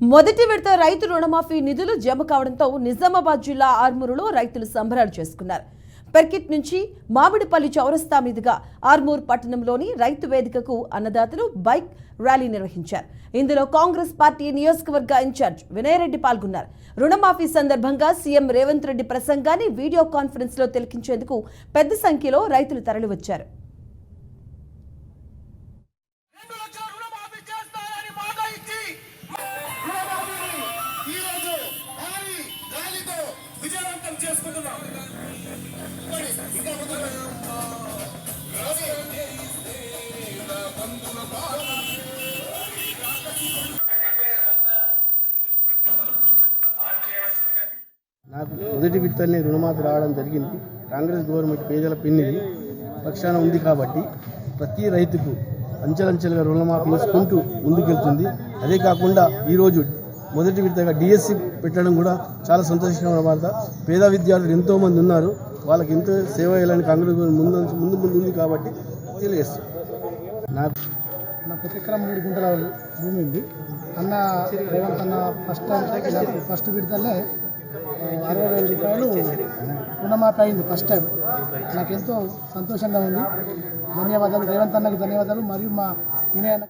మొదటి విడత రైతు రుణమాఫీ నిధులు జమ కావడంతో నిజామాబాద్ జిల్లా ఆర్మూరులో రైతులు సంబరాలు చేసుకున్నారు. పెర్కిట్ నుంచి మామిడిపల్లి చౌరస్తా మీదుగా ఆర్మూర్ పట్టణంలోని రైతు వేదికకు అన్నదాతలు బైక్ ర్యాలీ నిర్వహించారు. ఇందులో కాంగ్రెస్ పార్టీ నియోజకవర్గ ఇన్ఛార్జ్ వినయరెడ్డి పాల్గొన్నారు. రుణమాఫీ సందర్భంగా సీఎం రేవంత్ రెడ్డి ప్రసంగాన్ని వీడియో కాన్ఫరెన్స్ లో తిలకించేందుకు పెద్ద సంఖ్యలో రైతులు తరలివచ్చారు. నాకు మొదటి విడతనే రుణమాఫీ రావడం జరిగింది. కాంగ్రెస్ గవర్నమెంట్ పేదల పెన్నిది పక్షాన ఉంది కాబట్టి ప్రతి రైతుకు అంచెలంచెలుగా రుణమాఫీ చేసుకుంటూ ముందుకెళ్తుంది. అదే కాకుండా ఈరోజు మొదటి విడతగా డిఎస్సి పెట్టడం కూడా చాలా సంతోషకరమైన వార్త. పేద విద్యార్థులు ఎంతోమంది ఉన్నారు, వాళ్ళకి ఎంతో సేవ చేయాలని కాంగ్రెస్ గవర్నమెంట్ ముందు ఉంది కాబట్టి తెలియజేస్తుంది. నాకు ప్రతి ఎకరం 3 గుంటల భూమి ఉంది. అన్న రేవంత్ అన్న ఫస్ట్ విడతలే 60,000 రూపాయలు రుణమాఫీ అయింది ఫస్ట్ టైం. నాకు ఎంతో సంతోషంగా ఉంది. ధన్యవాదాలు రేవంత్ అన్నకి, ధన్యవాదాలు. మరియు మా వినయ్ అన్న.